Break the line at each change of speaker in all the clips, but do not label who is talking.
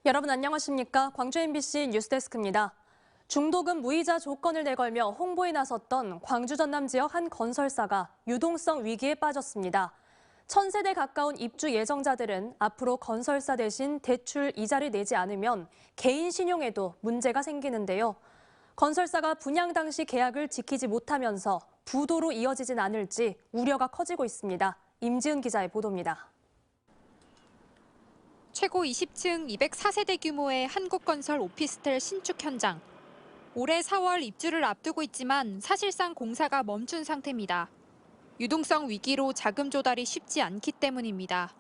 여러분 안녕하십니까? 광주 MBC 뉴스데스크입니다. 중도금 무이자 조건을 내걸며 홍보에 나섰던 광주 전남 지역 한 건설사가 유동성 위기에 빠졌습니다. 1000세대 가까운 입주 예정자들은 앞으로 건설사 대신 대출 이자를 내지 않으면 개인 신용에도 문제가 생기는데요. 건설사가 분양 당시 계약을 지키지 못하면서 부도로 이어지진 않을지 우려가 커지고 있습니다. 임지은 기자의 보도입니다.
최고 20층 204세대 규모의 한국건설 오피스텔 신축 현장. 올해 4월 입주를 앞두고 있지만 사실상 공사가 멈춘 상태입니다. 유동성 위기로 자금 조달이 쉽지 않기 때문입니다.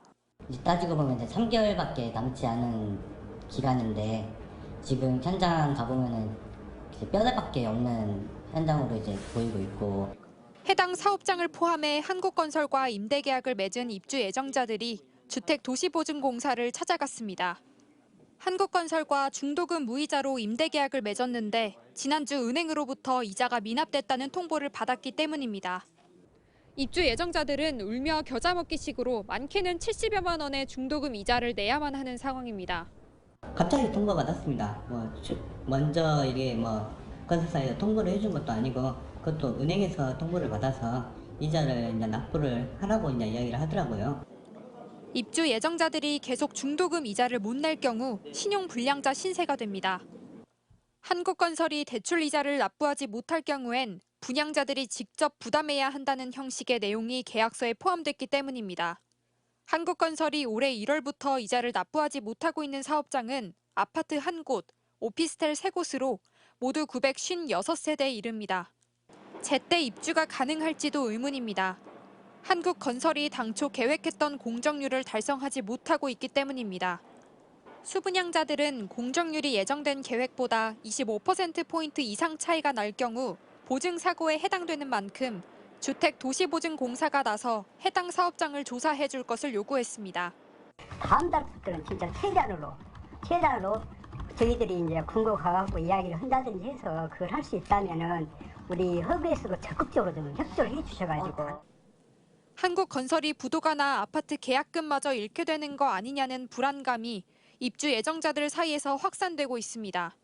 따지고 보면 이제 3개월밖에 남지 않은 기간인데 지금 현장 가보면은 뼈대밖에 없는 현장으로 이제 보이고 있고.
해당 사업장을 포함해 한국건설과 임대계약을 맺은 입주 예정자들이 주택도시보증공사를 찾아갔습니다. 한국건설과 중도금 무이자로 임대계약을 맺었는데 지난주 은행으로부터 이자가 미납됐다는 통보를 받았기 때문입니다. 입주 예정자들은 울며 겨자 먹기식으로 많게는 70여만 원의 중도금 이자를 내야만 하는 상황입니다.
갑자기 통보 받았습니다. 먼저 이게 건설사에서 통보를 해준 것도 아니고 그것도 은행에서 통보를 받아서 이자를 이제 납부를 하라고 이제 이야기를 하더라고요.
입주 예정자들이 계속 중도금 이자를 못 낼 경우 신용불량자 신세가 됩니다. 한국건설이 대출 이자를 납부하지 못할 경우엔 분양자들이 직접 부담해야 한다는 형식의 내용이 계약서에 포함됐기 때문입니다. 한국건설이 올해 1월부터 이자를 납부하지 못하고 있는 사업장은 아파트 1곳, 오피스텔 3곳으로 모두 956세대에 이릅니다. 제때 입주가 가능할지도 의문입니다. 한국건설이 당초 계획했던 공정률을 달성하지 못하고 있기 때문입니다. 수분양자들은 공정률이 예정된 계획보다 25%포인트 이상 차이가 날 경우 보증사고에 해당되는 만큼 주택도시보증공사가 나서 해당 사업장을 조사해 줄 것을 요구했습니다.
다음 달부터는 진짜 최단으로 저희들이 이제 군고 가갖고 이야기를 한다든지 해서 그걸 할 수 있다면은 우리 허브에서도 적극적으로 좀 협조를 해주셔가지고.
한국건설이 부도가 나 아파트 계약금마저 잃게 되는 거 아니냐는 불안감이 입주 예정자들 사이에서 확산되고 있습니다.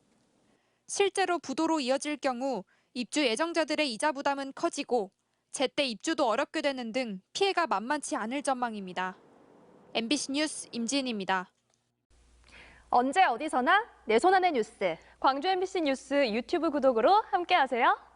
실제로 부도로 이어질 경우 입주 예정자들의 이자 부담은 커지고 제때 입주도 어렵게 되는 등 피해가 만만치 않을 전망입니다. MBC 뉴스 임지은입니다.
언제 어디서나 내 손 안의 뉴스.
광주 MBC 뉴스 유튜브 구독으로 함께하세요.